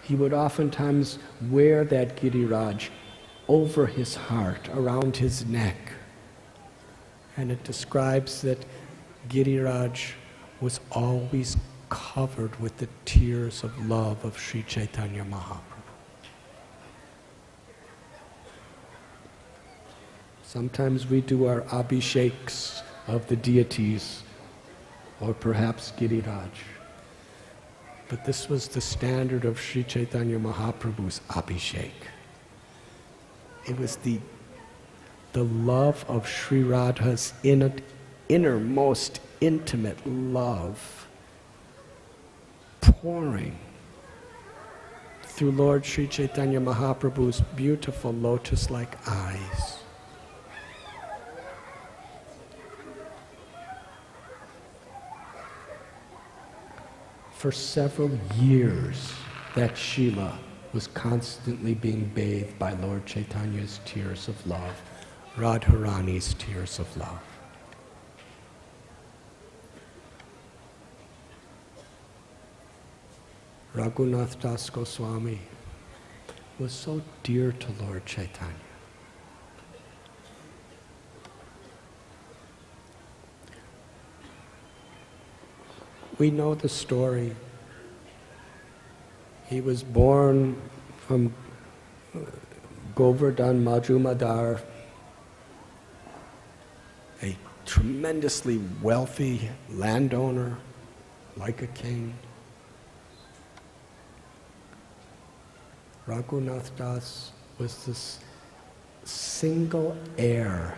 he would oftentimes wear that Giriraj over his heart, around his neck. And it describes that Giriraj was always covered with the tears of love of Sri Chaitanya Mahaprabhu. Sometimes we do our abhisheks of the deities, or perhaps Giriraj. But this was the standard of Sri Chaitanya Mahaprabhu's abhishek. It was the love of Sri Radha's innermost intimate love pouring through Lord Sri Chaitanya Mahaprabhu's beautiful lotus-like eyes. For several years, that Shila was constantly being bathed by Lord Chaitanya's tears of love, Radharani's tears of love. Raghunath Das Goswami was so dear to Lord Chaitanya. We know the story. He was born from Govardhan Majumadar, a tremendously wealthy landowner, like a king. Raghunath Das was this single heir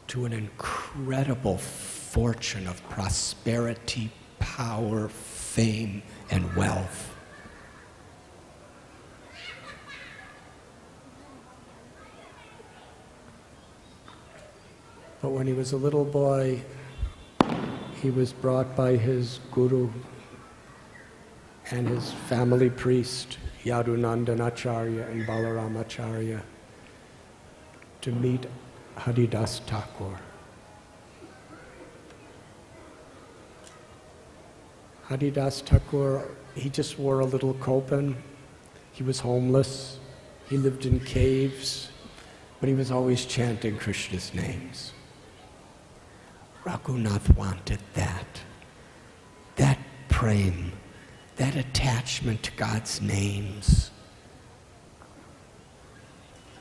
to an incredible fortune of prosperity, power, fame, and wealth. But when he was a little boy, he was brought by his guru and his family priest, Yadunandanacharya and Balaramacharya, to meet Haridas Thakur. Haridas Thakur, he just wore a little kopan. He was homeless. He lived in caves, but he was always chanting Krishna's names. Raghunath wanted that prem, that attachment to God's names,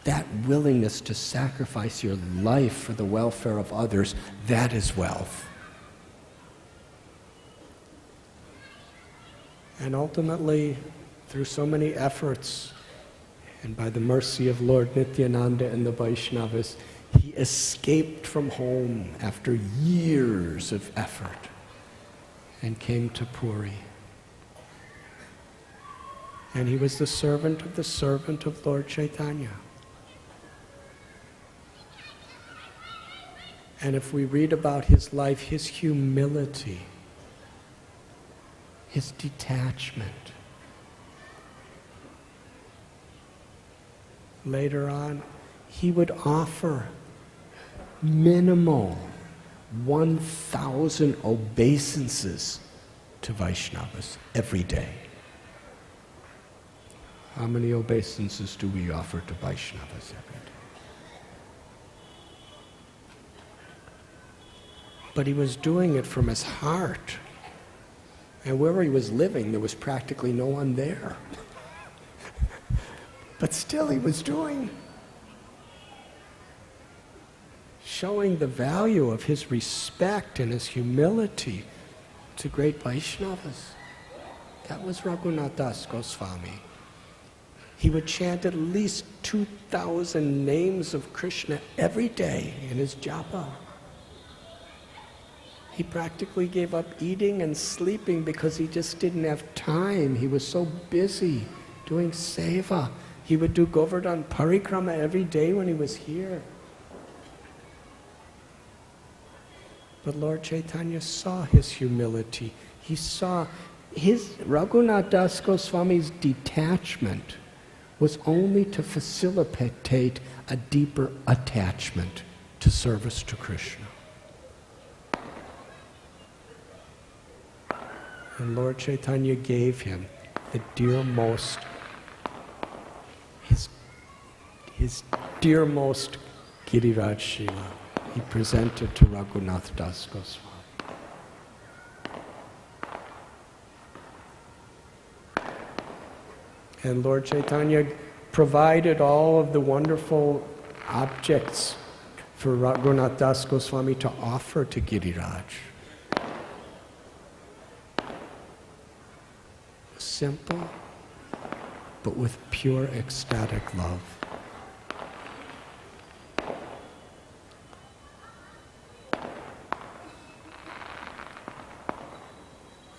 that willingness to sacrifice your life for the welfare of others. That is wealth. And ultimately, through so many efforts, and by the mercy of Lord Nityananda and the Vaishnavas, he escaped from home after years of effort and came to Puri. And he was the servant of Lord Chaitanya. And if we read about his life, his humility, his detachment. Later on, he would offer minimal 1,000 obeisances to Vaishnavas every day. How many obeisances do we offer to Vaishnavas every day? But he was doing it from his heart. And wherever he was living, there was practically no one there. But still he was showing the value of his respect and his humility to great Vaishnavas. That was Raghunath Das Goswami. He would chant at least 2,000 names of Krishna every day in his japa. He practically gave up eating and sleeping because he just didn't have time. He was so busy doing seva. He would do Govardhan parikrama every day when he was here. But Lord Chaitanya saw his humility. He saw Raghunath Das Goswami's detachment was only to facilitate a deeper attachment to service to Krishna. And Lord Chaitanya gave him the dearmost, his dearmost Giriraj Shila, he presented to Raghunath Das Goswami. And Lord Chaitanya provided all of the wonderful objects for Raghunath Das Goswami to offer to Giriraj. Simple, but with pure ecstatic love.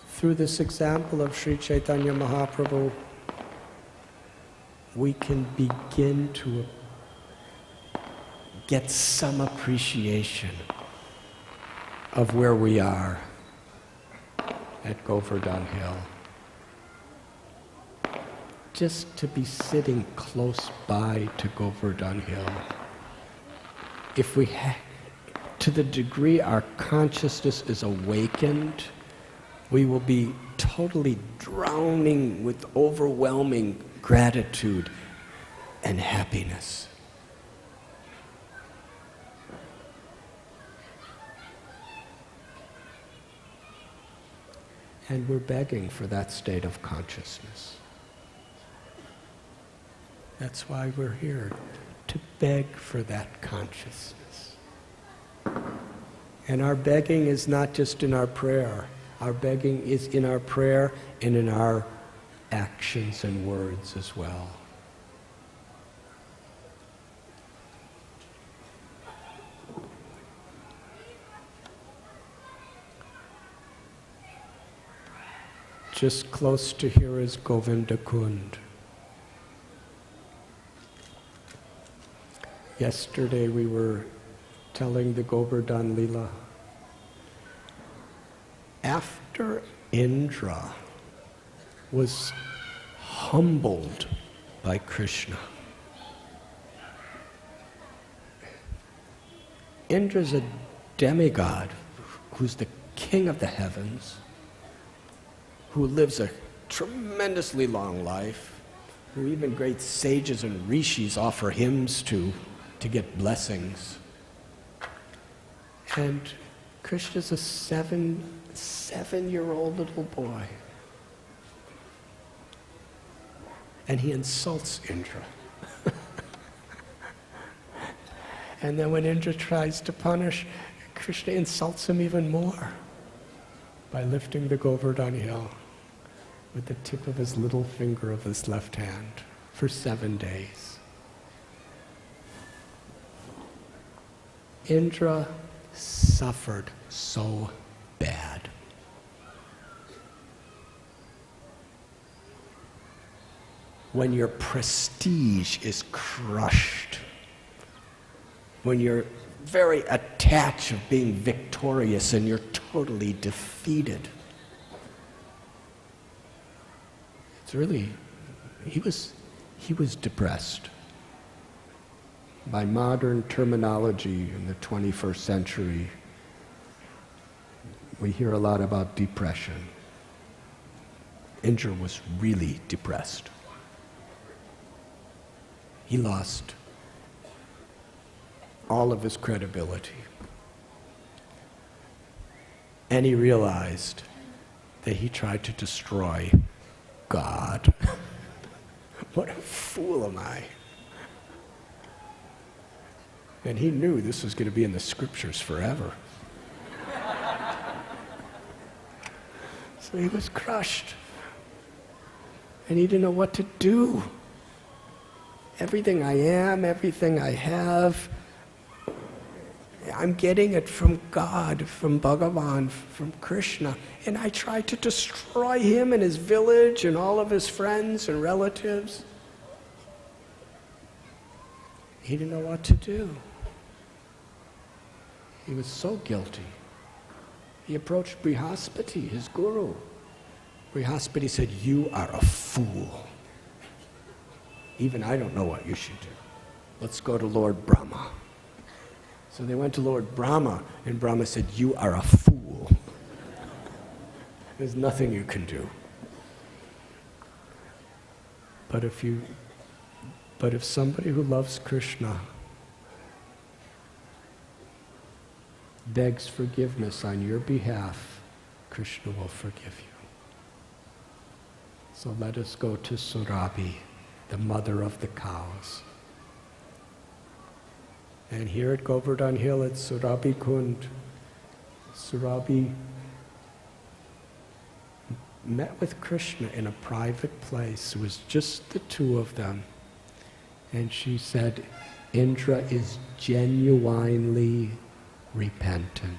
Through this example of Sri Chaitanya Mahaprabhu, we can begin to get some appreciation of where we are at Govardhan Hill. Just to be sitting close by to Govardhan Hill, if we to the degree our consciousness is awakened, we will be totally drowning with overwhelming gratitude and happiness. And we're begging for that state of consciousness. That's why we're here, to beg for that consciousness. And our begging is not just in our prayer. Our begging is in our prayer and in our actions and words as well. Just close to here is Govinda Kund. Yesterday we were telling the Govardhan Leela. After Indra was humbled by Krishna, Indra's a demigod who's the king of the heavens, who lives a tremendously long life, who even great sages and rishis offer hymns to get blessings. And Krishna's a seven-year-old little boy. And he insults Indra. And then when Indra tries to punish, Krishna insults him even more by lifting the Govardhan Hill with the tip of his little finger of his left hand for 7 days. Indra suffered so bad. When your prestige is crushed, when you're very attached of being victorious and you're totally defeated, it's really, he was depressed. By modern terminology in the 21st century, we hear a lot about depression. Indra was really depressed. He lost all of his credibility. And he realized that he tried to destroy God. What a fool am I? And he knew this was going to be in the scriptures forever. So he was crushed. And he didn't know what to do. Everything I am, everything I have, I'm getting it from God, from Bhagavan, from Krishna. And I tried to destroy him and his village and all of his friends and relatives. He didn't know what to do. He was so guilty. He approached Brihaspati, his guru. Brihaspati said, "You are a fool. Even I don't know what you should do. Let's go to Lord Brahma." So they went to Lord Brahma, and Brahma said, "You are a fool. There's nothing you can do." But if somebody who loves Krishna begs forgiveness on your behalf, Krishna will forgive you. So let us go to Surabhi, the mother of the cows. And here at Govardhan Hill at Surabhi Kund, Surabhi met with Krishna in a private place. It was just the two of them. And she said, Indra is genuinely repentant.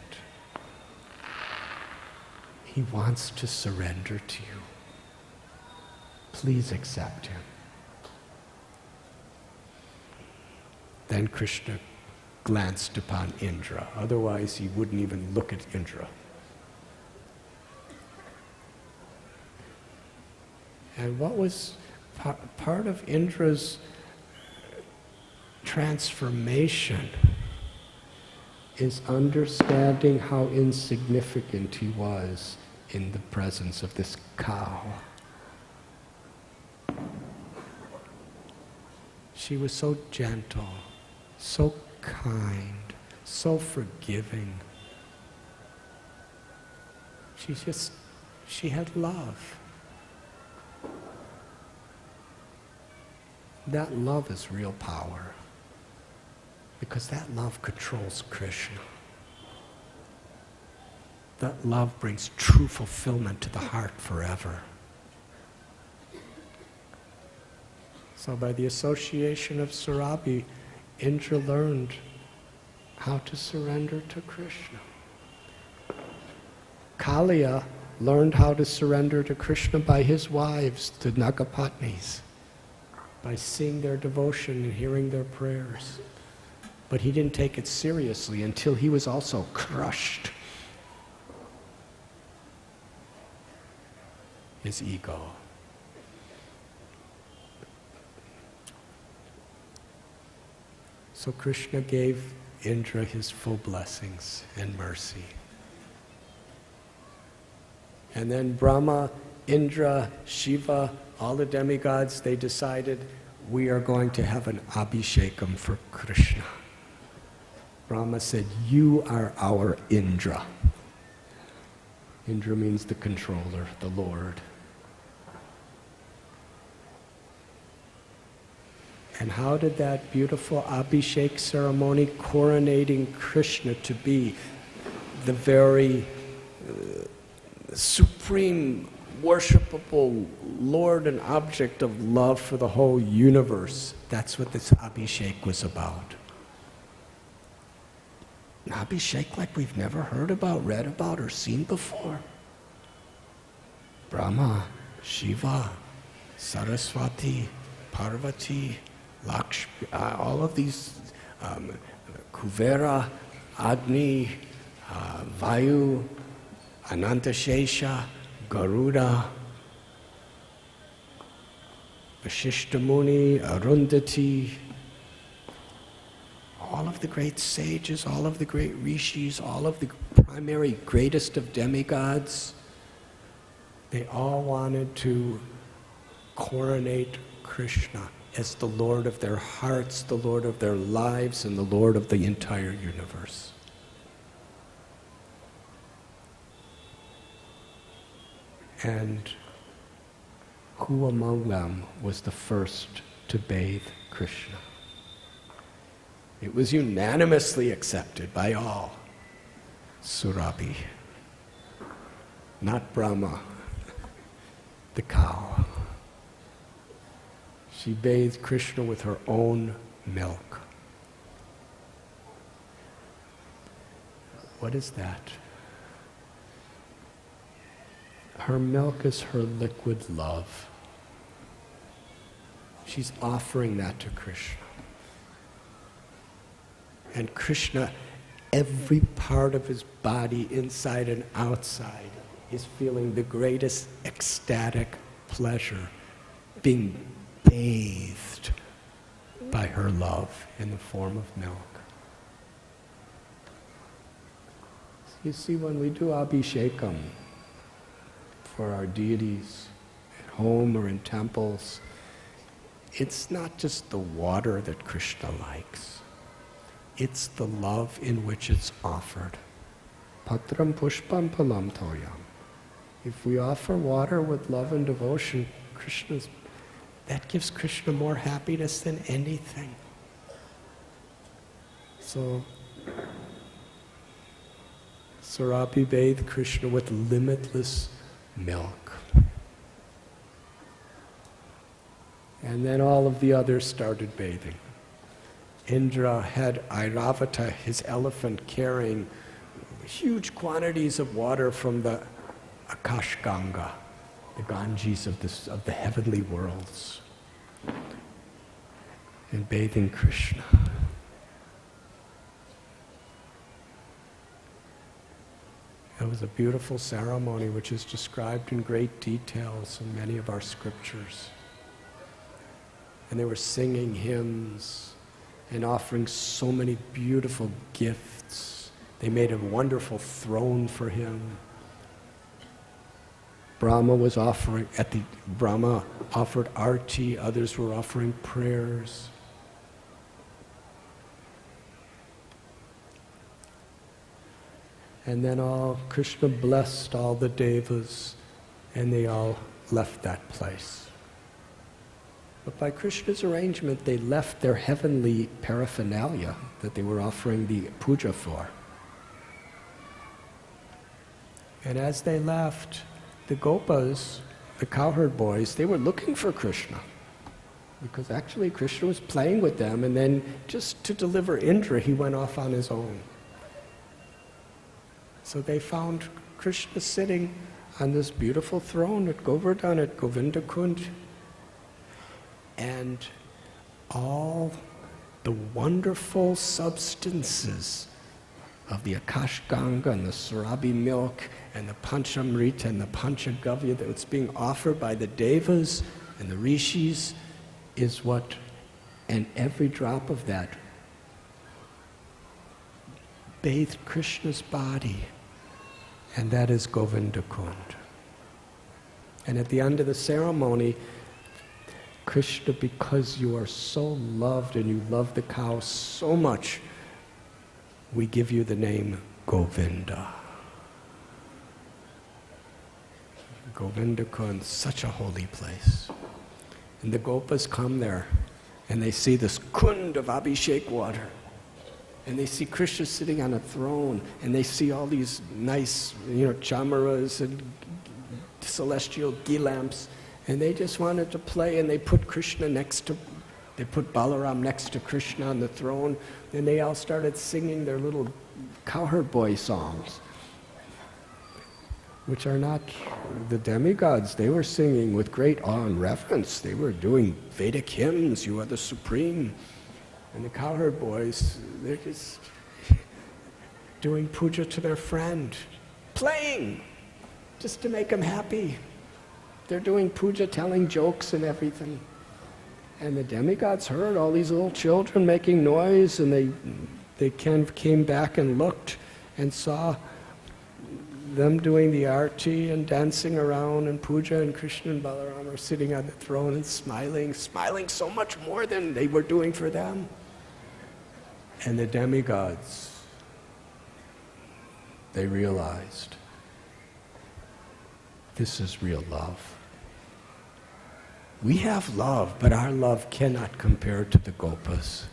He wants to surrender to you. Please accept him. Then Krishna glanced upon Indra. Otherwise, he wouldn't even look at Indra. And what was part of Indra's transformation is understanding how insignificant he was in the presence of this cow. She was so gentle, so kind, so forgiving. She had love. That love is real power, because that love controls Krishna. That love brings true fulfillment to the heart forever. So by the association of Surabhi, Indra learned how to surrender to Krishna. Kaliya learned how to surrender to Krishna by his wives, the Nagapatnis, by seeing their devotion and hearing their prayers. But he didn't take it seriously until he was also crushed. His ego. So Krishna gave Indra his full blessings and mercy. And then Brahma, Indra, Shiva, all the demigods, they decided, we are going to have an abhishekam for Krishna. Brahma said, you are our Indra. Indra means the controller, the Lord. And how did that beautiful Abhishek ceremony coronating Krishna to be the very supreme, worshipable Lord and object of love for the whole universe? That's what this Abhishek was about. An Abhishek like we've never heard about, read about, or seen before. Brahma, Shiva, Saraswati, Parvati, Lakshmi, all of these, Kuvera, Agni, Vayu, Anantashesha, Garuda, Vasishtamuni, Arundhati, all of the great sages, all of the great rishis, all of the primary greatest of demigods, they all wanted to coronate Krishna as the Lord of their hearts, the Lord of their lives, and the Lord of the entire universe. And who among them was the first to bathe Krishna? It was unanimously accepted by all. Surabhi. Not Brahma, the cow. She bathed Krishna with her own milk. What is that? Her milk is her liquid love. She's offering that to Krishna. And Krishna, every part of his body, inside and outside, is feeling the greatest ecstatic pleasure, being bathed by her love in the form of milk. You see, when we do abhishekam for our deities at home or in temples, it's not just the water that Krishna likes. It's the love in which it's offered. Patram pushpam palam toyam. If we offer water with love and devotion, that gives Krishna more happiness than anything. So, Sarabi bathed Krishna with limitless milk. And then all of the others started bathing. Indra had Airavata, his elephant, carrying huge quantities of water from the Akash Ganga, the Ganges of the heavenly worlds, and bathing Krishna. It was a beautiful ceremony which is described in great details in many of our scriptures. And they were singing hymns and offering so many beautiful gifts. They made a wonderful throne for him. Brahma offered arti, others were offering prayers. And then Krishna blessed all the devas, and they all left that place. But by Krishna's arrangement, they left their heavenly paraphernalia that they were offering the puja for. And as they left, the gopas, the cowherd boys, they were looking for Krishna. Because actually Krishna was playing with them, and then just to deliver Indra, he went off on his own. So they found Krishna sitting on this beautiful throne at Govardhan, at Govindakund, and all the wonderful substances of the Akash Ganga and the Sarabi milk and the Panchamrita and the Panchagavya that was being offered by the Devas and the Rishis is what, and every drop of that bathed Krishna's body, and that is Govindakund. And at the end of the ceremony, Krishna, because you are so loved and you love the cow so much, we give you the name Govinda. Govindakund, such a holy place. And the gopas come there and they see this kund of Abhishek water. And they see Krishna sitting on a throne, and they see all these nice, chamaras and celestial ghee lamps, and they just wanted to play, and they put Balaram next to Krishna on the throne, and they all started singing their little cowherd boy songs, which are not the demigods. They were singing with great awe and reverence. They were doing Vedic hymns, you are the supreme. And the cowherd boys, they're just doing puja to their friend, playing, just to make them happy. They're doing puja, telling jokes and everything. And the demigods heard all these little children making noise, and they came back and looked and saw them doing the arti and dancing around and puja, and Krishna and Balaram are sitting on the throne and smiling so much more than they were doing for them. And the demigods, they realized this is real love. We have love, but our love cannot compare to the gopas.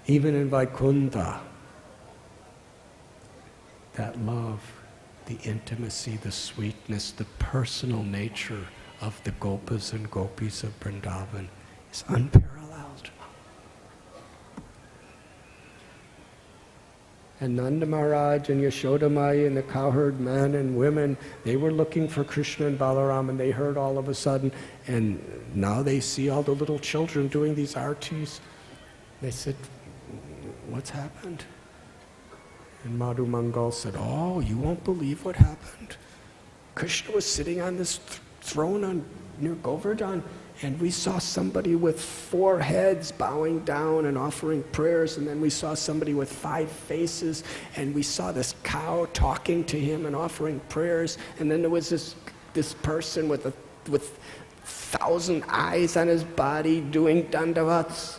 Even in Vaikuntha, that love, the intimacy, the sweetness, the personal nature of the gopas and gopis of Vrindavan is unparalleled. And Nanda Maharaj and Yashoda Maya and the cowherd men and women, they were looking for Krishna and Balaram, and they heard all of a sudden, and now they see all the little children doing these artis. They said, what's happened? And Madhu Mangal said, oh, you won't believe what happened. Krishna was sitting on this throne near Govardhan, and we saw somebody with 4 heads bowing down and offering prayers, and then we saw somebody with 5 faces, and we saw this cow talking to him and offering prayers, and then there was this person with with 1,000 eyes on his body doing dandavats.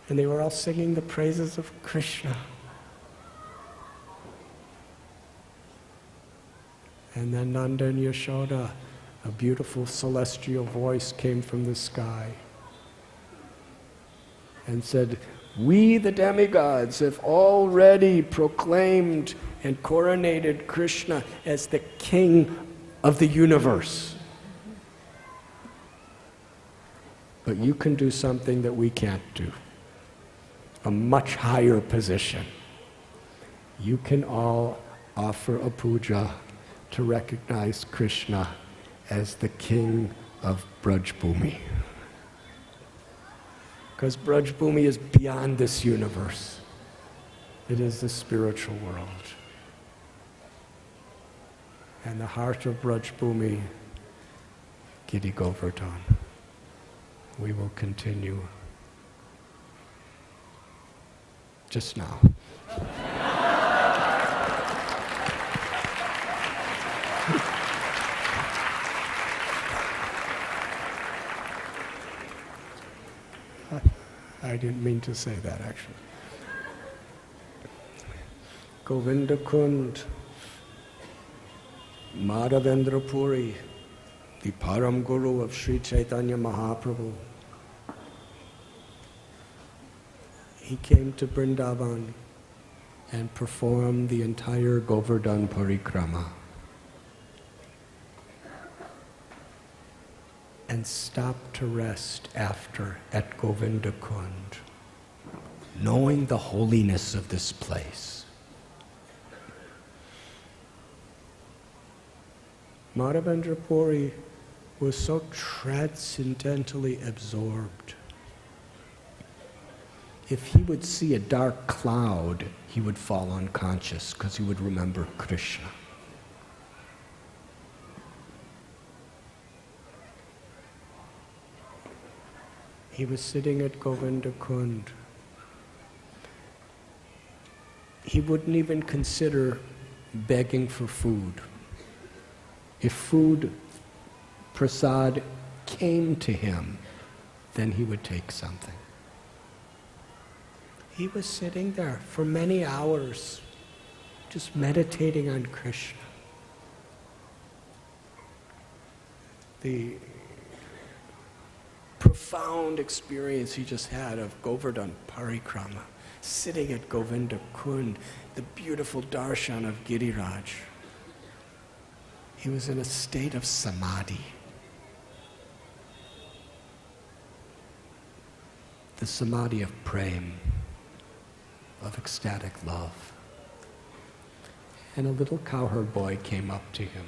And they were all singing the praises of Krishna. And then Nanda and Yashoda, a beautiful celestial voice came from the sky and said, "We, the demigods, have already proclaimed and coronated Krishna as the king of the universe. But you can do something that we can't do, a much higher position. You can all offer a puja to recognize Krishna as the king of Braj Bhumi. Because Braj Bhumi is beyond this universe. It is the spiritual world. And the heart of Braj Bhumi, Giri Govardhan. We will continue just now. I didn't mean to say that, actually. Govinda Kund, Madhavendra Puri, the Param Guru of Sri Chaitanya Mahaprabhu. He came to Vrindavan and performed the entire Govardhan Parikrama and stopped to rest after at Govinda Kund, knowing the holiness of this place. Madhavendra Puri was so transcendentally absorbed. If he would see a dark cloud, he would fall unconscious because he would remember Krishna. He was sitting at Govinda Kund. He wouldn't even consider begging for food. If food, prasad, came to him, then he would take something. He was sitting there for many hours, just meditating on Krishna. The profound experience he just had of Govardhan Parikrama, sitting at Govinda Kund, the beautiful darshan of Giriraj. He was in a state of samadhi. The samadhi of prem, of ecstatic love. And a little cowherd boy came up to him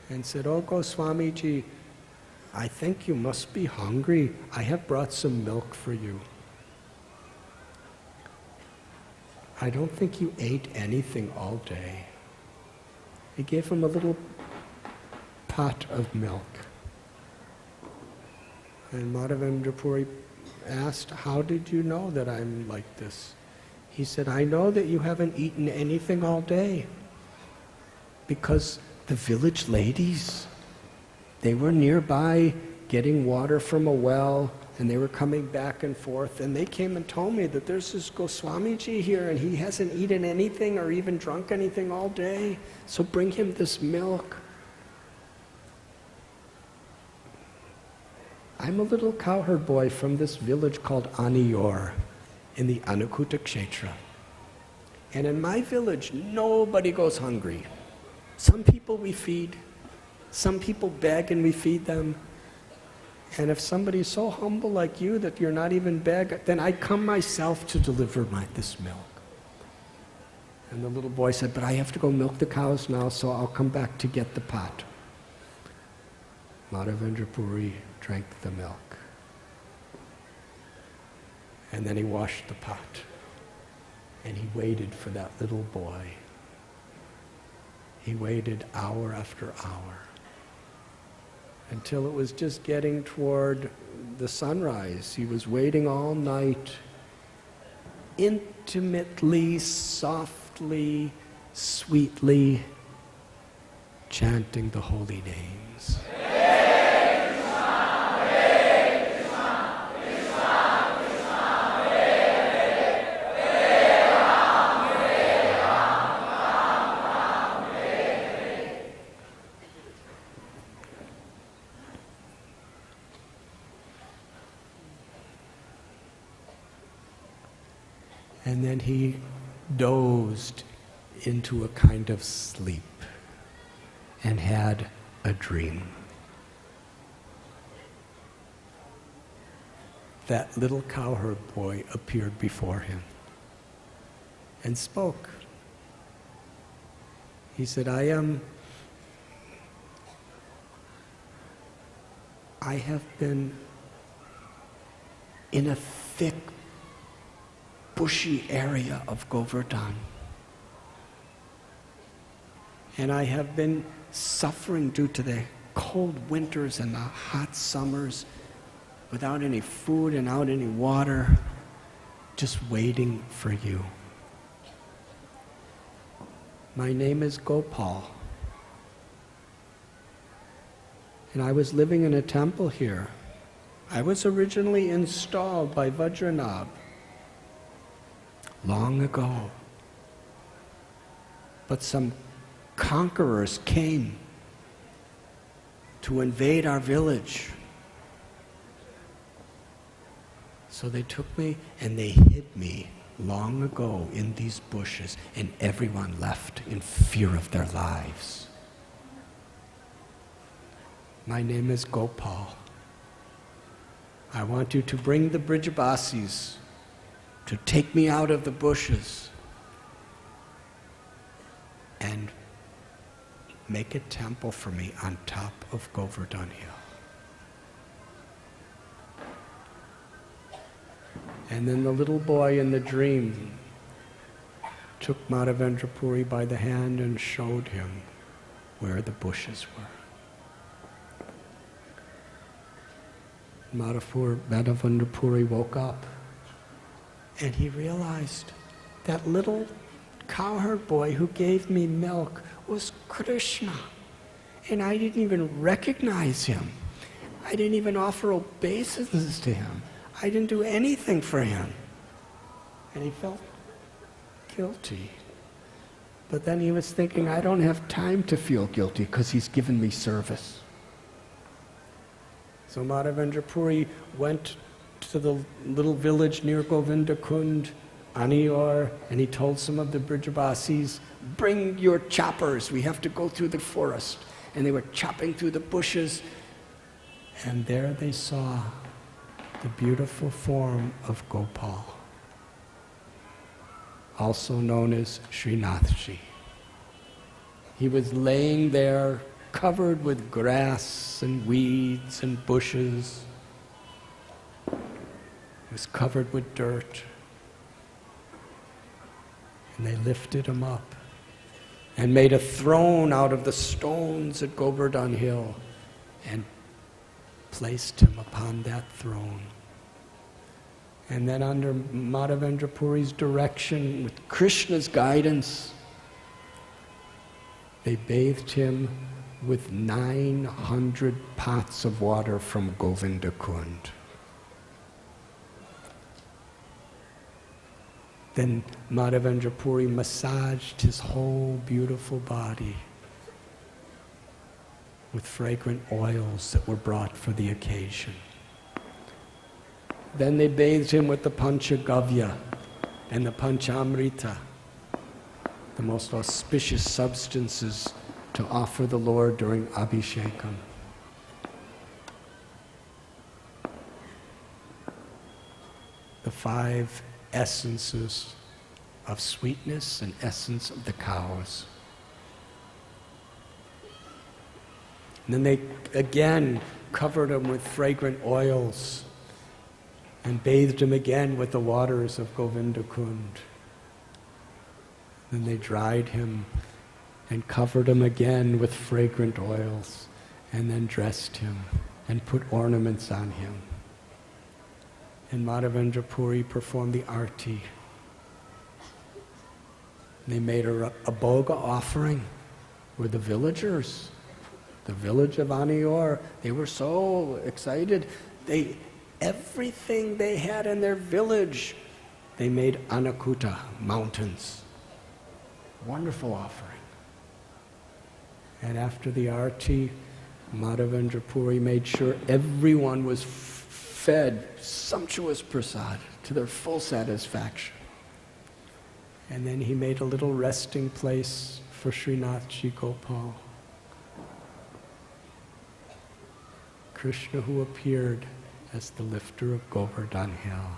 and said, "Oh, Goswamiji, I think you must be hungry. I have brought some milk for you. I don't think you ate anything all day." He gave him a little pot of milk. And Madhavendra Puri asked, "How did you know that I'm like this?" He said, "I know that you haven't eaten anything all day because the village ladies, they were nearby getting water from a well, and they were coming back and forth, and they came and told me that there's this Goswamiji here, and he hasn't eaten anything or even drunk anything all day, so bring him this milk." I'm a little cowherd boy from this village called Aniyor in the Anukuta Kshetra. And in my village, nobody goes hungry. Some people we feed, some people beg and we feed them. And if somebody's so humble like you that you're not even beg, then I come myself to deliver this milk. And the little boy said, "But I have to go milk the cows now, so I'll come back to get the pot." Madhavendra Puri drank the milk. And then he washed the pot. And he waited for that little boy. He waited hour after hour until it was just getting toward the sunrise. He was waiting all night, intimately, softly, sweetly, chanting the holy names. And then he dozed into a kind of sleep and had a dream. That little cowherd boy appeared before him and spoke. He said, I have been in a thick, bushy area of Govardhan. And I have been suffering due to the cold winters and the hot summers, without any food and without any water, just waiting for you. My name is Gopal. And I was living in a temple here. I was originally installed by Vajranabh long ago. But some conquerors came to invade our village. So they took me and they hid me long ago in these bushes, and everyone left in fear of their lives. My name is Gopal. I want you to bring the Brijabasis to take me out of the bushes and make a temple for me on top of Govardhan Hill. And then the little boy in the dream took Madhavendra Puri by the hand and showed him where the bushes were. Madhavendra Puri woke up and he realized that little cowherd boy who gave me milk was Krishna. And I didn't even recognize him. I didn't even offer obeisance to him. I didn't do anything for him. And he felt guilty. But then he was thinking, I don't have time to feel guilty because he's given me service. So Madhavendra Puri went to the little village near Govinda Kund, Anior, and he told some of the Brijabasis, bring your choppers, we have to go through the forest. And they were chopping through the bushes, and there they saw the beautiful form of Gopal, also known as Srinathji. He was laying there covered with grass and weeds and bushes. He was covered with dirt. And they lifted him up and made a throne out of the stones at Govardhan Hill and placed him upon that throne. And then under Madhavendra Puri's direction, with Krishna's guidance, they bathed him with 900 pots of water from Govinda Kund. Then Madhavendra Puri massaged his whole beautiful body with fragrant oils that were brought for the occasion. Then they bathed him with the Panchagavya and the Panchamrita, the most auspicious substances to offer the Lord during Abhishekam. The 5 essences of sweetness and essence of the cows. And then they again covered him with fragrant oils and bathed him again with the waters of Govinda Kund. Then they dried him and covered him again with fragrant oils, and then dressed him and put ornaments on him. And Madhavendra Puri performed the arti. They made a bhoga offering were the villagers. The village of Anior, they were so excited. Everything they had in their village, they made Anakuta, mountains. Wonderful offering. And after the arti, Madhavendra Puri made sure everyone was fed sumptuous prasad to their full satisfaction. And then he made a little resting place for Srinathji Gopal. Krishna, who appeared as the lifter of Govardhan hill.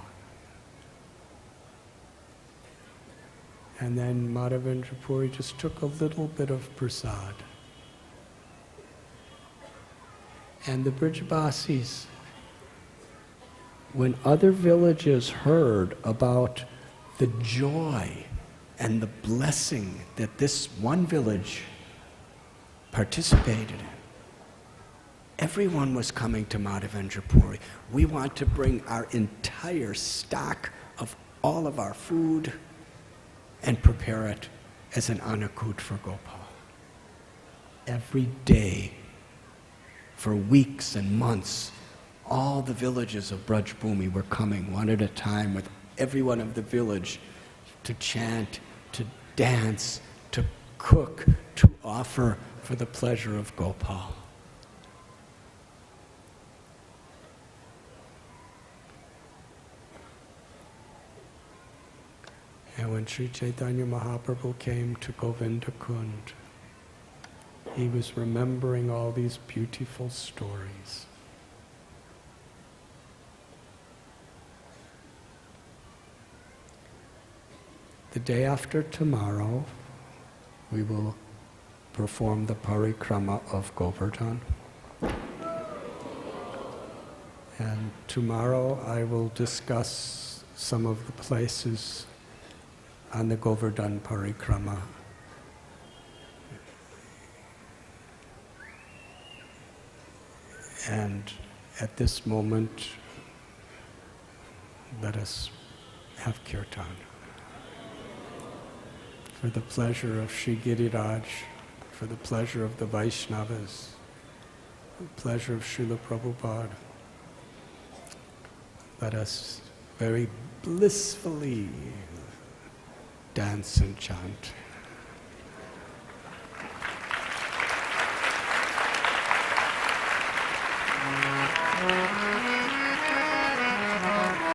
And then Madhavendra Puri just took a little bit of prasad. And the Brijbasis, when other villages heard about the joy and the blessing that this one village participated in, everyone was coming to Madhavendra Puri. We want to bring our entire stock of all of our food and prepare it as an anakut for Gopal. Every day, for weeks and months, all the villages of Braj Bhumi were coming one at a time with everyone of the village to chant, to dance, to cook, to offer for the pleasure of Gopal. And when Sri Chaitanya Mahaprabhu came to Govinda Kund, he was remembering all these beautiful stories. The day after tomorrow, we will perform the parikrama of Govardhan. And tomorrow I will discuss some of the places on the Govardhan parikrama. And at this moment, let us have kirtan. For the pleasure of Sri Giriraj, for the pleasure of the Vaishnavas, the pleasure of Srila Prabhupada, let us very blissfully dance and chant.